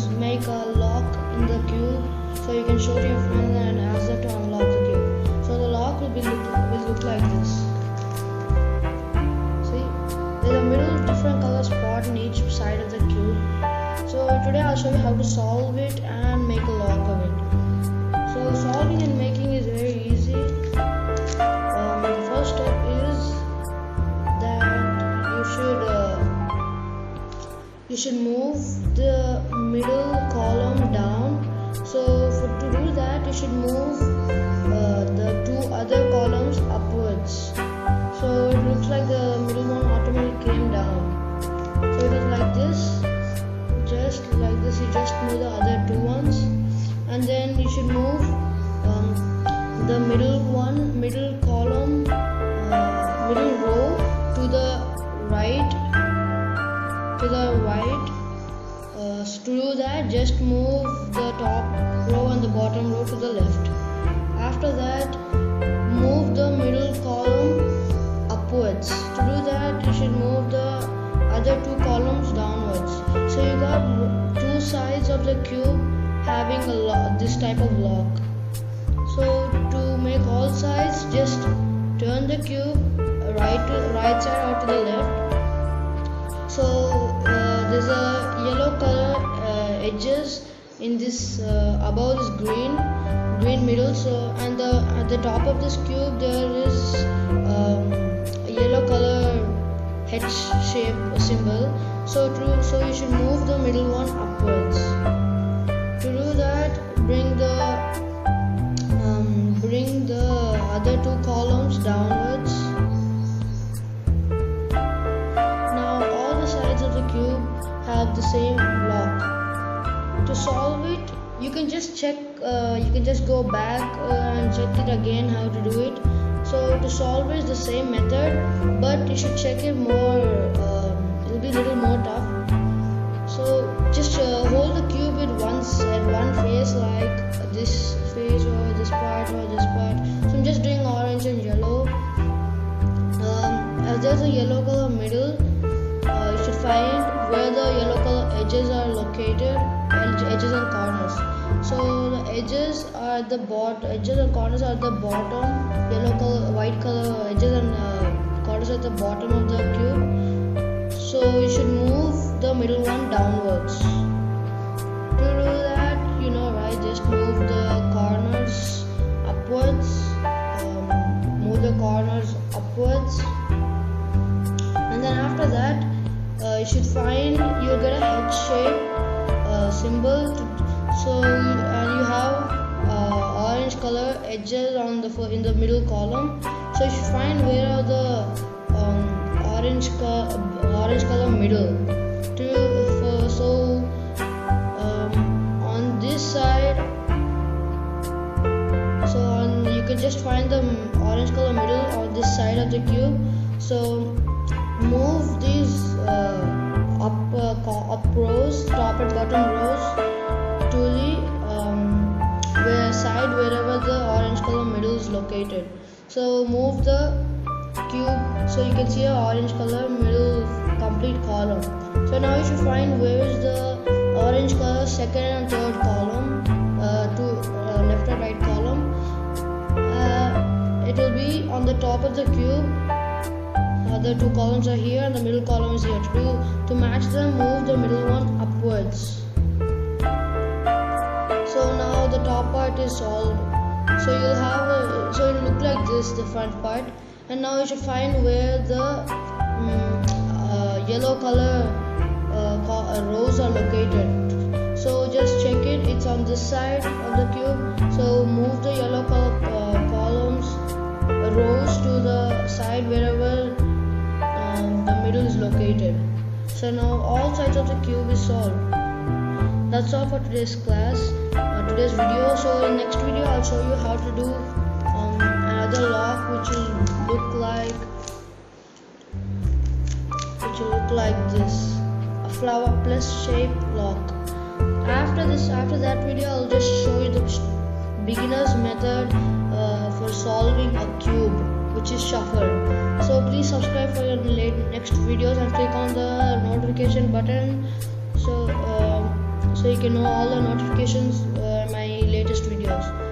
to make a lock in the cube, so you can show to your friends and ask them to unlock the cube. So the lock will look like this. See, there's a middle different color spot in each side of the cube. So today I'll show you how to solve it and make a lock of it. So solving and making is very easy. The first step is that you should move the middle column down. So to do that, you should move the two other columns upwards. So it looks like the middle one automatically came down. So it is like this, just like this. You just move the other two ones, and then you should move the middle column, middle row to the right. To do that, just move the top row and the bottom row to the left. After that, move the middle column upwards. To do that, you should move the other two columns downwards. So you got two sides of the cube having this type of lock. So to make all sides, just turn the cube right side or to the left. So there's a yellow color edges in this above this green middle. So and at the top of this cube there is a yellow color H shape symbol. So you should move the middle one upwards. To do that, bring the other two columns downwards. Have the same lock. To solve it, you can just check, you can just go back and check it again how to do it. So to solve it is the same method, but you should check it more, it will be a little more tough. So just hold the cube at one face, like this face or this part or this part. So I'm just doing orange and yellow. As there's a yellow color middle, you should find where the yellow color edges are located, edges and corners. So the edges are the edges and corners are at the bottom, yellow color, white color edges and corners at the bottom of the cube. So you should move the middle one downwards. To do that, right, just move the corners upwards, move the corners upwards, and then after that, you should find, you'll get a H shape symbol. And you have orange color edges in the middle column. So you should find where are the orange color middle. On this side, you can just find the orange color middle on this side of the cube. So move these up rows, top and bottom rows, to the side wherever the orange color middle is located. So move the cube so you can see an orange color middle complete column. So now you should find where is the orange color second and third column, left and right column. It will be on the top of the cube. The two columns are here and the middle column is here. To match them, move the middle one upwards. So now the top part is solved. So you'll have so it'll look like this, the front part. And now you should find where the yellow color rows are located. So just check it. It's on this side of the cube. So move the yellow color rows to the side wherever the middle is located. So now all sides of the cube is solved. That's all for today's class, today's video. So in next video I'll show you how to do another lock which will look like this, a flower plus shape lock. After that video I'll just show you the beginner's method for solving a cube which is shuffled. So please subscribe for your next videos and click on the notification button so you can know all the notifications my latest videos.